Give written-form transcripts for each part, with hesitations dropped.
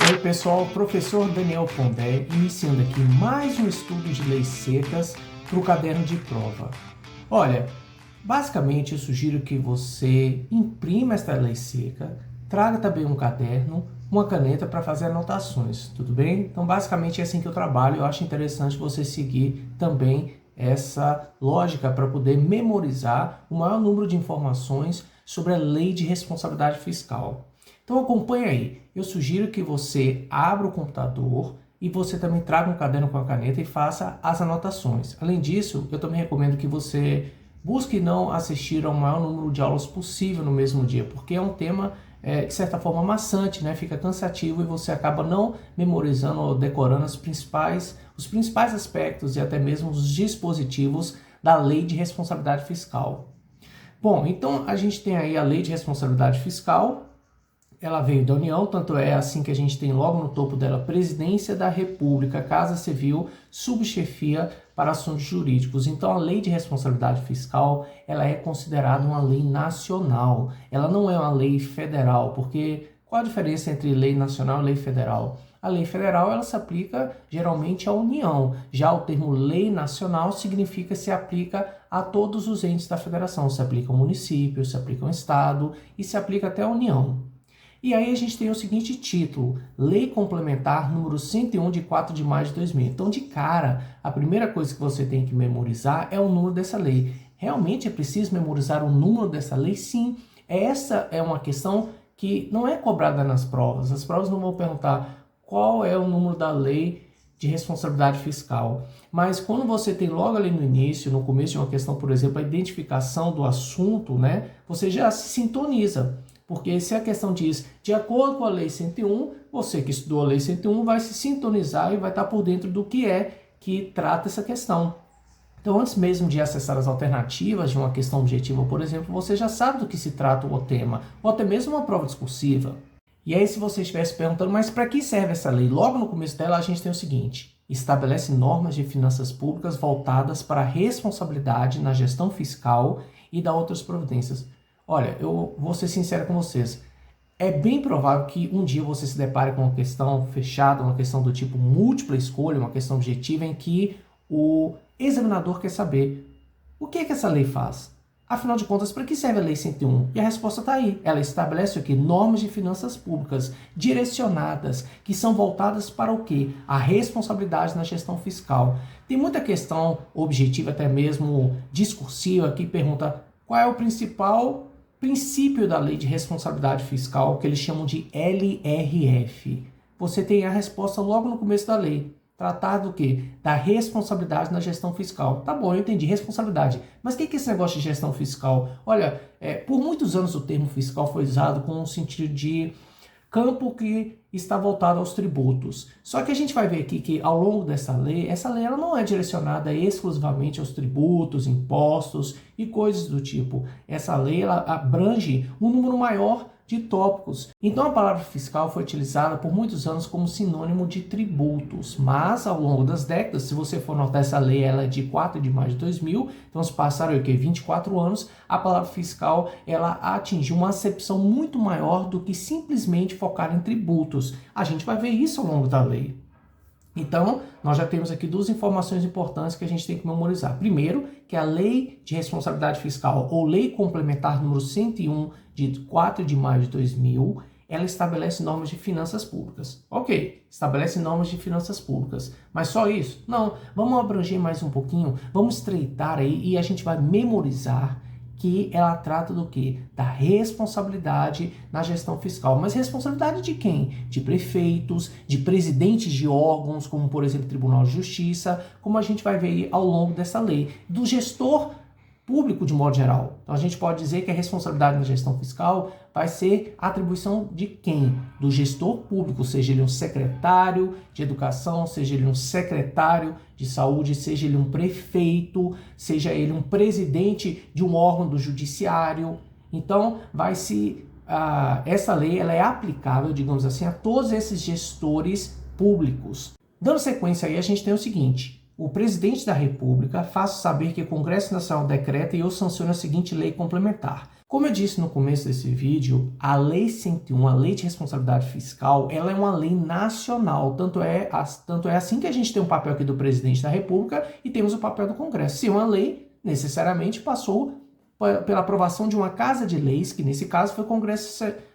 Oi pessoal, professor Daniel Pondé, iniciando aqui mais um estudo de leis secas para o caderno de prova. Olha, basicamente eu sugiro que você imprima esta lei seca, traga também um caderno, uma caneta para fazer anotações, tudo bem? Então basicamente é assim que eu trabalho, eu acho interessante você seguir também essa lógica para poder memorizar o maior número de informações sobre a lei de responsabilidade fiscal. Então acompanhe aí, eu sugiro que você abra o computador e você também traga um caderno com a caneta e faça as anotações. Além disso, eu também recomendo que você busque não assistir ao maior número de aulas possível no mesmo dia, porque é um tema de certa forma maçante, né? Fica cansativo e você acaba não memorizando ou decorando os principais aspectos e até mesmo os dispositivos da Lei de Responsabilidade Fiscal. Bom, então a gente tem aí a Lei de Responsabilidade Fiscal. Ela veio da União, tanto é assim que a gente tem logo no topo dela Presidência da República, Casa Civil, Subchefia para Assuntos Jurídicos. Então a Lei de Responsabilidade Fiscal, ela é considerada uma lei nacional. Ela não é uma lei federal, porque qual a diferença entre lei nacional e lei federal? A lei federal ela se aplica geralmente à União. Já o termo lei nacional significa que se aplica a todos os entes da federação. Se aplica ao município, se aplica ao estado e se aplica até à União. E aí a gente tem o seguinte título, Lei Complementar número 101 de 4 de maio de 2000. Então, de cara, a primeira coisa que você tem que memorizar é o número dessa lei. Realmente é preciso memorizar o número dessa lei? Sim. Essa é uma questão que não é cobrada nas provas. As provas não vão perguntar qual é o número da lei de responsabilidade fiscal. Mas quando você tem logo ali no início, no começo de uma questão, por exemplo, a identificação do assunto, né, você já se sintoniza. Porque se a questão diz, de acordo com a Lei 101, você que estudou a Lei 101 vai se sintonizar e vai estar por dentro do que é que trata essa questão. Então, antes mesmo de acessar as alternativas de uma questão objetiva, por exemplo, você já sabe do que se trata o tema, ou até mesmo uma prova discursiva. E aí, se você estivesse perguntando, mas para que serve essa lei? Logo no começo dela, a gente tem o seguinte, estabelece normas de finanças públicas voltadas para a responsabilidade na gestão fiscal e da outras providências. Olha, eu vou ser sincero com vocês. É bem provável que um dia você se depare com uma questão fechada, uma questão do tipo múltipla escolha, uma questão objetiva, em que o examinador quer saber o que é que essa lei faz. Afinal de contas, para que serve a Lei 101? E a resposta está aí. Ela estabelece o quê? Normas de finanças públicas direcionadas, que são voltadas para o quê? A responsabilidade na gestão fiscal. Tem muita questão objetiva, até mesmo discursiva, que pergunta qual é o principal princípio da Lei de Responsabilidade Fiscal, que eles chamam de LRF. Você tem a resposta logo no começo da lei. Tratar do quê? Da responsabilidade na gestão fiscal. Tá bom, eu entendi, responsabilidade. Mas o que é esse negócio de gestão fiscal? Olha, por muitos anos o termo fiscal foi usado com o sentido de campo que está voltado aos tributos. Só que a gente vai ver aqui que ao longo dessa lei, essa lei ela não é direcionada exclusivamente aos tributos, impostos e coisas do tipo. Essa lei ela abrange um número maior de tópicos. Então a palavra fiscal foi utilizada por muitos anos como sinônimo de tributos, mas ao longo das décadas, se você for notar essa lei, ela é de 4 de maio de 2000, então se passaram o quê? 24 anos, a palavra fiscal ela atingiu uma acepção muito maior do que simplesmente focar em tributos. A gente vai ver isso ao longo da lei. Então, nós já temos aqui duas informações importantes que a gente tem que memorizar. Primeiro, que a Lei de Responsabilidade Fiscal, ou Lei Complementar número 101, de 4 de maio de 2000, ela estabelece normas de finanças públicas. Ok, estabelece normas de finanças públicas. Mas só isso? Não, vamos abranger mais um pouquinho, vamos estreitar aí e a gente vai memorizar que ela trata do quê? Da responsabilidade na gestão fiscal. Mas responsabilidade de quem? De prefeitos, de presidentes de órgãos, como por exemplo Tribunal de Justiça, como a gente vai ver ao longo dessa lei, do gestor público de modo geral. Então a gente pode dizer que a responsabilidade na gestão fiscal vai ser a atribuição de quem? Do gestor público, seja ele um secretário de educação, seja ele um secretário de saúde, seja ele um prefeito, seja ele um presidente de um órgão do judiciário. Então essa lei ela é aplicável, digamos assim, a todos esses gestores públicos. Dando sequência aí, a gente tem o seguinte, o presidente da República, faço saber que o Congresso Nacional decreta e eu sanciono a seguinte lei complementar. Como eu disse no começo desse vídeo, a Lei 101, a Lei de Responsabilidade Fiscal, ela é uma lei nacional. Tanto é assim que a gente tem um papel aqui do presidente da República e temos o papel do Congresso. Se uma lei, necessariamente, passou pela aprovação de uma casa de leis, que nesse caso foi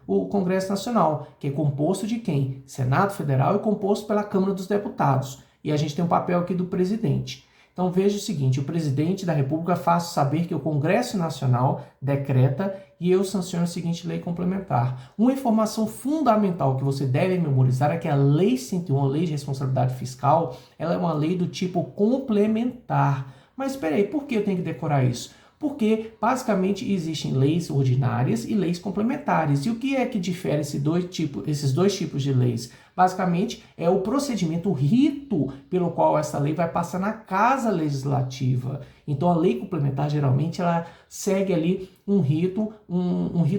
o Congresso Nacional, que é composto de quem? Senado Federal e composto pela Câmara dos Deputados. E a gente tem um papel aqui do presidente. Então veja o seguinte, o presidente da República faz saber que o Congresso Nacional decreta e eu sanciono a seguinte lei complementar. Uma informação fundamental que você deve memorizar é que a Lei 101, a Lei de Responsabilidade Fiscal, ela é uma lei do tipo complementar. Mas espera aí, por que eu tenho que decorar isso? Porque, basicamente, existem leis ordinárias e leis complementares. E o que é que difere esses dois tipos de leis? Basicamente, é o procedimento, o rito pelo qual essa lei vai passar na Casa Legislativa. Então, a lei complementar, geralmente, ela segue ali um rito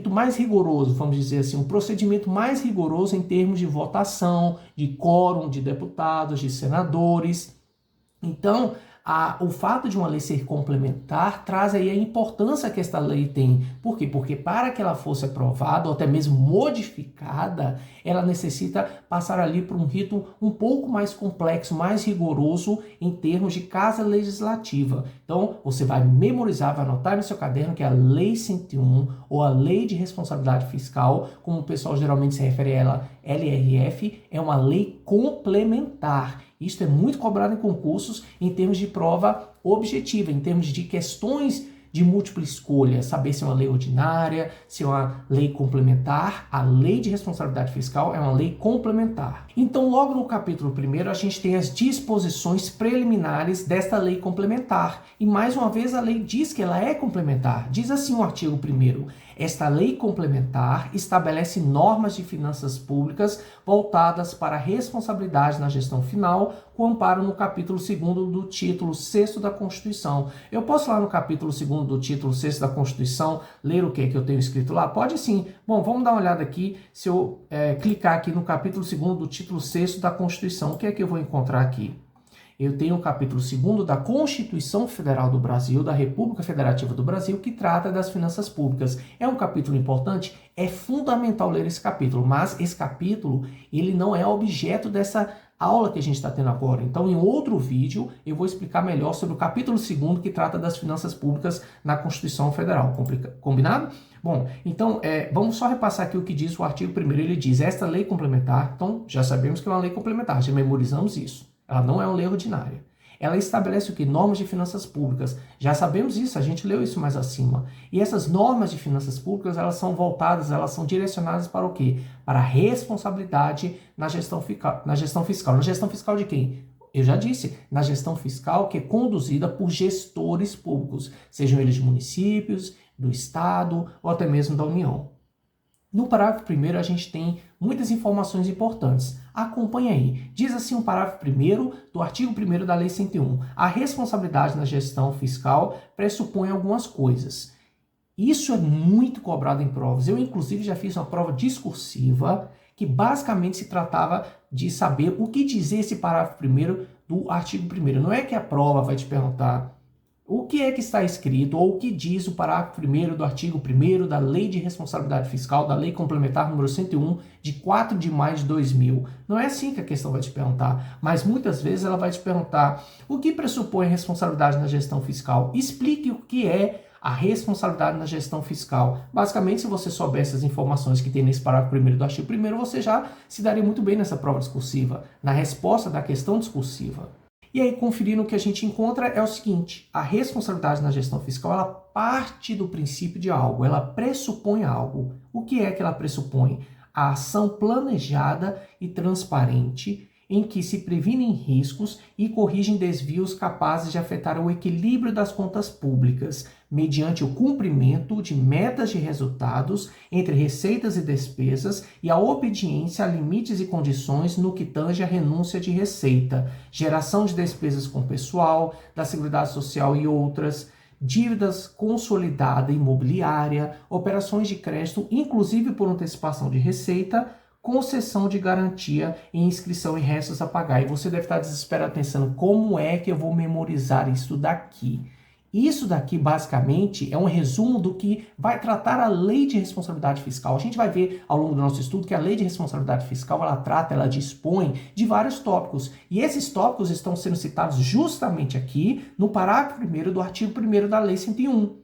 mais rigoroso, vamos dizer assim, um procedimento mais rigoroso em termos de votação, de quórum de deputados, de senadores. Então, o fato de uma lei ser complementar traz aí a importância que esta lei tem. Por quê? Porque para que ela fosse aprovada ou até mesmo modificada, ela necessita passar ali por um rito um pouco mais complexo, mais rigoroso em termos de casa legislativa. Então, você vai memorizar, vai anotar no seu caderno que a Lei 101 ou a Lei de Responsabilidade Fiscal, como o pessoal geralmente se refere a ela, LRF, é uma lei complementar. Isto é muito cobrado em concursos em termos de prova objetiva, em termos de questões de múltipla escolha, saber se é uma lei ordinária, se é uma lei complementar. A Lei de Responsabilidade Fiscal é uma lei complementar. Então, logo no capítulo 1, a gente tem as disposições preliminares desta lei complementar. E, mais uma vez, a lei diz que ela é complementar. Diz assim o artigo 1º: esta lei complementar estabelece normas de finanças públicas voltadas para a responsabilidade na gestão final, com amparo no capítulo 2º do título 6º da Constituição. Eu posso lá no capítulo 2º do título 6º da Constituição ler o que eu tenho escrito lá? Pode sim. Bom, vamos dar uma olhada aqui. Se eu clicar aqui no capítulo 2º do título 6º da Constituição, o que é que eu vou encontrar aqui? Eu tenho o capítulo 2º da Constituição Federal do Brasil, da República Federativa do Brasil, que trata das finanças públicas. É um capítulo importante? É fundamental ler esse capítulo, mas esse capítulo ele não é objeto dessa aula que a gente está tendo agora. Então, em outro vídeo, eu vou explicar melhor sobre o capítulo 2º que trata das finanças públicas na Constituição Federal. Combinado? Bom, então, vamos só repassar aqui o que diz o artigo 1º. Ele diz, esta lei complementar, então já sabemos que é uma lei complementar, já memorizamos isso. Ela não é uma lei ordinária. Ela estabelece o que? Normas de finanças públicas. Já sabemos isso, a gente leu isso mais acima. E essas normas de finanças públicas, elas são voltadas, elas são direcionadas para o quê? Para a responsabilidade na gestão fiscal. Na gestão fiscal de quem? Eu já disse, na gestão fiscal que é conduzida por gestores públicos, sejam eles de municípios, do Estado ou até mesmo da União. No parágrafo 1º, a gente tem muitas informações importantes. Acompanhe aí. Diz assim o parágrafo 1º do artigo 1º da Lei 101. A responsabilidade na gestão fiscal pressupõe algumas coisas. Isso é muito cobrado em provas. Eu, inclusive, já fiz uma prova discursiva que basicamente se tratava de saber o que dizer esse parágrafo 1º do artigo 1º. Não é que a prova vai te perguntar o que é que está escrito ou o que diz o parágrafo 1º do artigo 1º da Lei de Responsabilidade Fiscal, da Lei Complementar número 101, de 4 de maio de 2000. Não é assim que a questão vai te perguntar, mas muitas vezes ela vai te perguntar o que pressupõe responsabilidade na gestão fiscal. Explique o que é a responsabilidade na gestão fiscal. Basicamente, se você souber essas informações que tem nesse parágrafo 1º do artigo 1º, você já se daria muito bem nessa prova discursiva, na resposta da questão discursiva. E aí, conferindo o que a gente encontra é o seguinte: a responsabilidade na gestão fiscal, ela parte do princípio de algo, ela pressupõe algo. O que é que ela pressupõe? A ação planejada e transparente em que se previnem riscos e corrigem desvios capazes de afetar o equilíbrio das contas públicas, mediante o cumprimento de metas de resultados entre receitas e despesas e a obediência a limites e condições no que tange à renúncia de receita, geração de despesas com pessoal, da Seguridade Social e outras, dívidas consolidada imobiliária, operações de crédito, inclusive por antecipação de receita, concessão de garantia e inscrição em restos a pagar. E você deve estar desesperado pensando, como é que eu vou memorizar isso daqui? Isso daqui, basicamente, é um resumo do que vai tratar a Lei de Responsabilidade Fiscal. A gente vai ver ao longo do nosso estudo que a Lei de Responsabilidade Fiscal, ela dispõe de vários tópicos. E esses tópicos estão sendo citados justamente aqui no parágrafo 1º do artigo 1º da Lei 101.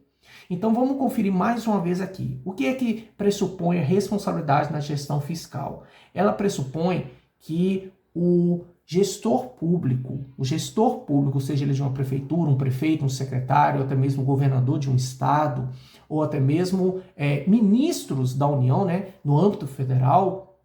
Então vamos conferir mais uma vez aqui. O que é que pressupõe a responsabilidade na gestão fiscal? Ela pressupõe que o gestor público, seja ele de uma prefeitura, um prefeito, um secretário, ou até mesmo governador de um estado, ou até mesmo ministros da União, né, no âmbito federal,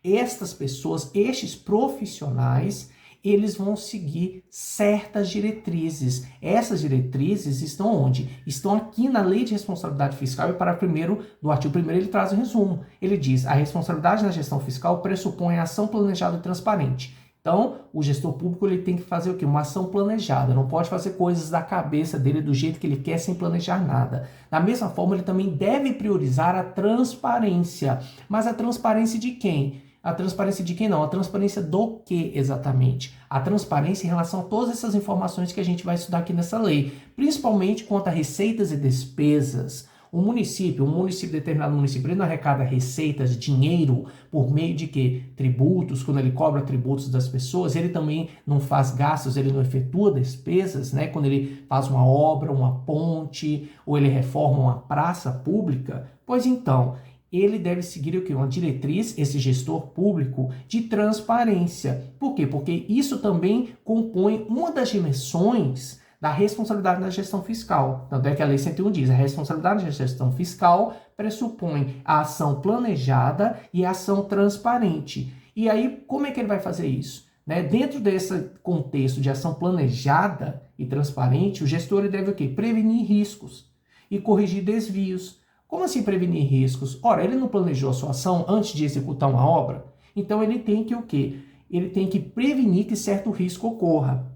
estas pessoas, estes profissionais, eles vão seguir certas diretrizes. Essas diretrizes estão onde? Estão aqui na Lei de Responsabilidade Fiscal e para primeiro do artigo 1º ele traz o resumo. Ele diz: a responsabilidade na gestão fiscal pressupõe a ação planejada e transparente. Então, o gestor público ele tem que fazer o quê? Uma ação planejada, não pode fazer coisas da cabeça dele do jeito que ele quer sem planejar nada. Da mesma forma, ele também deve priorizar a transparência. Mas a transparência de quem? A transparência de quem não? A transparência do que exatamente? A transparência em relação a todas essas informações que a gente vai estudar aqui nessa lei, principalmente quanto a receitas e despesas. Um determinado município, ele não arrecada receitas, dinheiro, por meio de quê? Tributos, quando ele cobra tributos das pessoas, ele também não faz gastos, ele não efetua despesas, né? Quando ele faz uma obra, uma ponte, ou ele reforma uma praça pública. Pois então, ele deve seguir o quê? Uma diretriz, esse gestor público, de transparência. Por quê? Porque isso também compõe uma das dimensões da responsabilidade na gestão fiscal. Tanto é que a Lei 101 diz: a responsabilidade na gestão fiscal pressupõe a ação planejada e a ação transparente. E aí, como é que ele vai fazer isso? Dentro desse contexto de ação planejada e transparente, o gestor ele deve o quê? Prevenir riscos e corrigir desvios. Como assim prevenir riscos? Ora, ele não planejou a sua ação antes de executar uma obra? Então ele tem que o quê? Ele tem que prevenir que certo risco ocorra.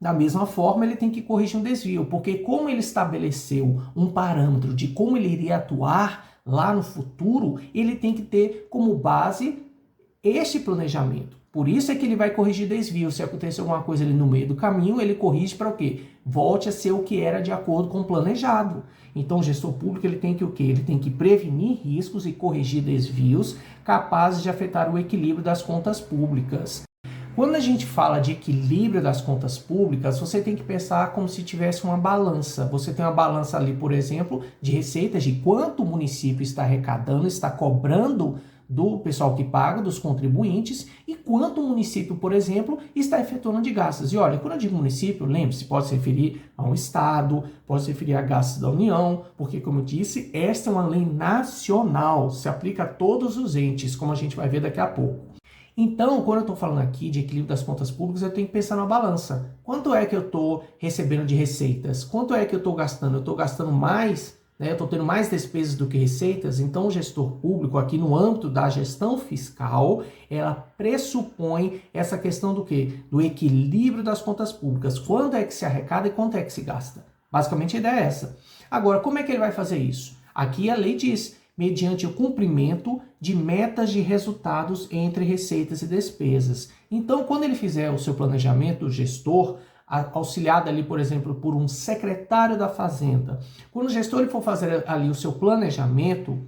Da mesma forma, ele tem que corrigir um desvio, porque como ele estabeleceu um parâmetro de como ele iria atuar lá no futuro, ele tem que ter como base este planejamento. Por isso é que ele vai corrigir desvio. Se acontecer alguma coisa ali no meio do caminho, ele corrige para o quê? Volte a ser o que era de acordo com o planejado. Então, o gestor público ele tem que o quê? Ele tem que prevenir riscos e corrigir desvios capazes de afetar o equilíbrio das contas públicas. Quando a gente fala de equilíbrio das contas públicas, você tem que pensar como se tivesse uma balança. Você tem uma balança ali, por exemplo, de receitas, de quanto o município está arrecadando, está cobrando do pessoal que paga, dos contribuintes, e quanto o município, por exemplo, está efetuando de gastos. E olha, quando eu digo município, lembre-se, pode se referir a um estado, pode se referir a gastos da União, porque, como eu disse, esta é uma lei nacional, se aplica a todos os entes, como a gente vai ver daqui a pouco. Então, quando eu estou falando aqui de equilíbrio das contas públicas, eu tenho que pensar na balança. Quanto é que eu estou recebendo de receitas? Quanto é que eu estou gastando? Eu estou gastando mais? Eu estou tendo mais despesas do que receitas? Então, o gestor público, aqui no âmbito da gestão fiscal, ela pressupõe essa questão do quê? Do equilíbrio das contas públicas. Quando é que se arrecada e quanto é que se gasta? Basicamente, a ideia é essa. Agora, como é que ele vai fazer isso? Aqui a lei diz: mediante o cumprimento de metas de resultados entre receitas e despesas. Então, quando ele fizer o seu planejamento, o gestor, auxiliado ali, por exemplo, por um secretário da Fazenda, quando o gestor ele for fazer ali o seu planejamento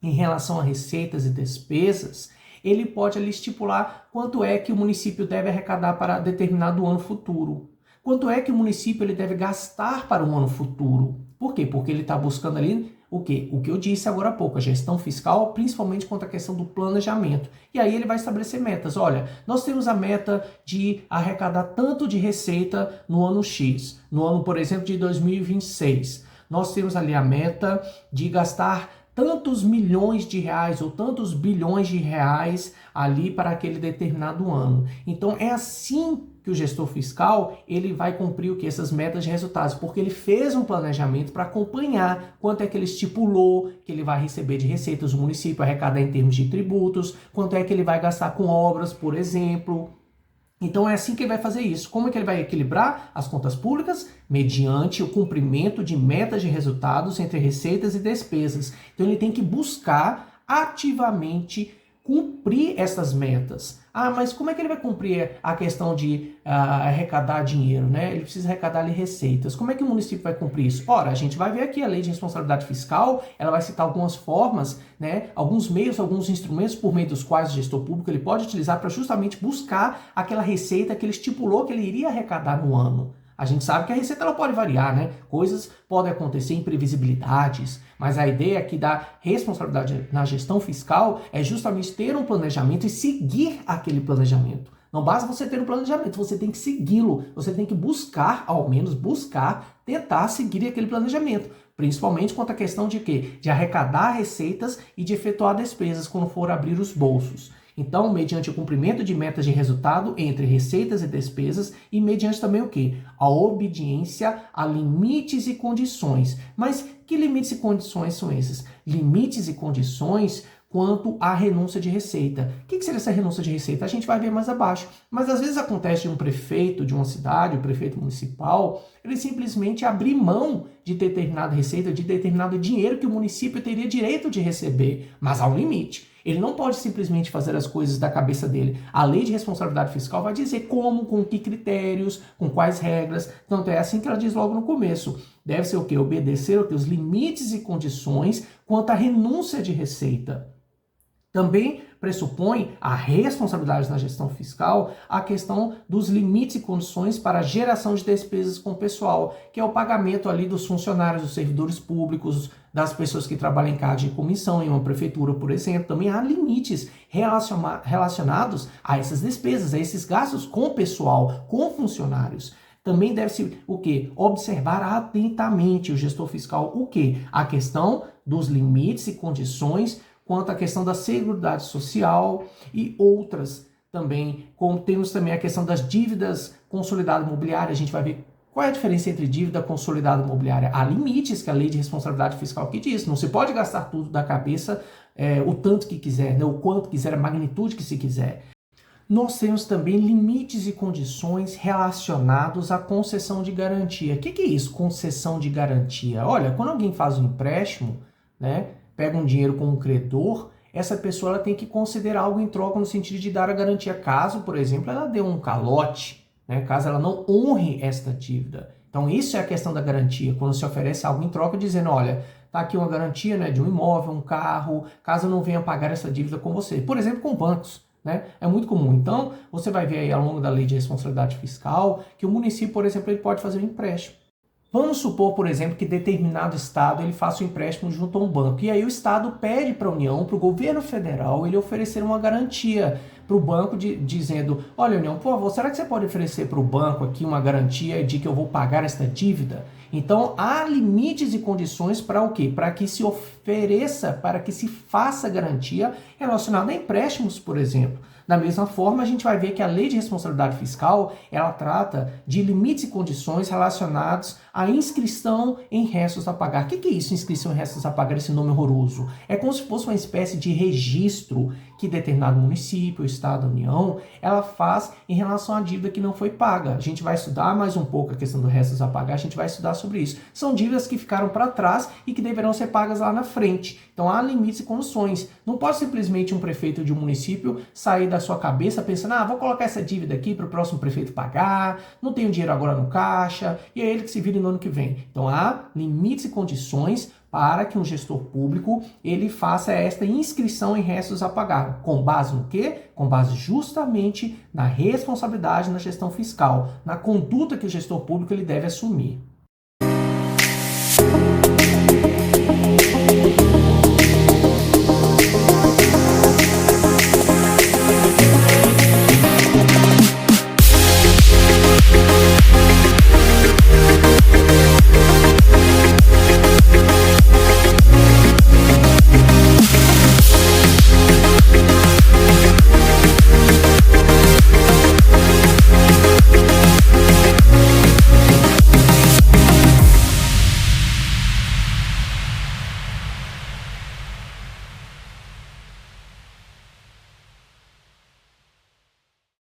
em relação a receitas e despesas, ele pode ali estipular quanto é que o município deve arrecadar para determinado ano futuro. Quanto é que o município ele deve gastar para um ano futuro. Por quê? Porque ele está buscando ali o quê? O que eu disse agora há pouco, a gestão fiscal, principalmente quanto à questão do planejamento. E aí ele vai estabelecer metas. Olha, nós temos a meta de arrecadar tanto de receita no ano X, no ano, por exemplo, de 2026. Nós temos ali a meta de gastar tantos milhões de reais ou tantos bilhões de reais ali para aquele determinado ano. Então é assim que o gestor fiscal ele vai cumprir o que? Essas metas de resultados, porque ele fez um planejamento para acompanhar quanto é que ele estipulou que ele vai receber de receitas do município, arrecadar em termos de tributos, quanto é que ele vai gastar com obras, por exemplo. Então é assim que ele vai fazer isso. Como é que ele vai equilibrar as contas públicas? Mediante o cumprimento de metas de resultados entre receitas e despesas. Então ele tem que buscar ativamente cumprir essas metas. Ah, mas como é que ele vai cumprir a questão de arrecadar dinheiro, né? Ele precisa arrecadar ali receitas. Como é que o município vai cumprir isso? Ora, a gente vai ver aqui a Lei de Responsabilidade Fiscal, ela vai citar algumas formas, né? Alguns meios, alguns instrumentos por meio dos quais o gestor público ele pode utilizar para justamente buscar aquela receita que ele estipulou que ele iria arrecadar no ano. A gente sabe que a receita ela pode variar, né? Coisas podem acontecer, imprevisibilidades, mas a ideia aqui da responsabilidade na gestão fiscal é justamente ter um planejamento e seguir aquele planejamento. Não basta você ter um planejamento, você tem que segui-lo, você tem que buscar, ao menos buscar, tentar seguir aquele planejamento. Principalmente quanto à questão de quê? De arrecadar receitas e de efetuar despesas quando for abrir os bolsos. Então, mediante o cumprimento de metas de resultado entre receitas e despesas e mediante também o quê? A obediência a limites e condições. Mas que limites e condições são esses? Limites e condições quanto à renúncia de receita. O que seria essa renúncia de receita? A gente vai ver mais abaixo. Mas às vezes acontece de um prefeito de uma cidade, o prefeito municipal, ele simplesmente abrir mão de determinada receita, de determinado dinheiro que o município teria direito de receber, mas há um limite. Ele não pode simplesmente fazer as coisas da cabeça dele. A Lei de Responsabilidade Fiscal vai dizer como, com que critérios, com quais regras. Tanto é assim que ela diz logo no começo. Deve ser o quê? Obedecer o quê? Os limites e condições quanto à renúncia de receita. Também pressupõe a responsabilidade na gestão fiscal a questão dos limites e condições para a geração de despesas com o pessoal, que é o pagamento ali dos funcionários, dos servidores públicos, das pessoas que trabalham em cargos de comissão em uma prefeitura, por exemplo. Também há limites relacionados a essas despesas, a esses gastos com o pessoal, com funcionários. Também deve-se o quê? Observar atentamente o gestor fiscal o quê? A questão dos limites e condições quanto à questão da Seguridade Social e outras também, como temos também a questão das dívidas consolidadas imobiliárias. A gente vai ver qual é a diferença entre dívida consolidada imobiliária. Há limites que a Lei de Responsabilidade Fiscal que diz. Não se pode gastar tudo da cabeça o tanto que quiser, né? O quanto quiser, a magnitude que se quiser. Nós temos também limites e condições relacionados à concessão de garantia. O que é isso, concessão de garantia? Olha, quando alguém faz um empréstimo, né, pega um dinheiro com um credor, essa pessoa ela tem que considerar algo em troca no sentido de dar a garantia caso, por exemplo, ela dê um calote, né, caso ela não honre esta dívida. Então isso é a questão da garantia, quando se oferece algo em troca dizendo, olha, tá aqui uma garantia, né, de um imóvel, um carro, caso eu não venha pagar essa dívida com você. Por exemplo, com bancos, né? É muito comum. Então, você vai ver aí ao longo da Lei de Responsabilidade Fiscal que o município, por exemplo, ele pode fazer um empréstimo. Vamos supor, por exemplo, que determinado estado ele faça um empréstimo junto a um banco. E aí o estado pede para a União, para o governo federal, ele oferecer uma garantia para o banco dizendo, olha, União, por favor, será que você pode oferecer para o banco aqui uma garantia de que eu vou pagar esta dívida? Então, há limites e condições para o quê? Para que se ofereça, para que se faça garantia relacionada a empréstimos, por exemplo. Da mesma forma, a gente vai ver que a Lei de Responsabilidade Fiscal, ela trata de limites e condições relacionados à inscrição em restos a pagar. O que é isso, inscrição em restos a pagar, esse nome horroroso? É como se fosse uma espécie de registro que determinado município, estado, União, ela faz em relação à dívida que não foi paga. A gente vai estudar mais um pouco a questão dos restos a pagar, a gente vai estudar sobre isso. São dívidas que ficaram para trás e que deverão ser pagas lá na frente. Então há limites e condições. Não pode simplesmente um prefeito de um município sair da sua cabeça pensando, vou colocar essa dívida aqui para o próximo prefeito pagar, não tenho dinheiro agora no caixa, e é ele que se vira no ano que vem. Então há limites e condições para que um gestor público ele faça esta inscrição em restos a pagar. Com base no quê? Com base justamente na responsabilidade na gestão fiscal, na conduta que o gestor público ele deve assumir.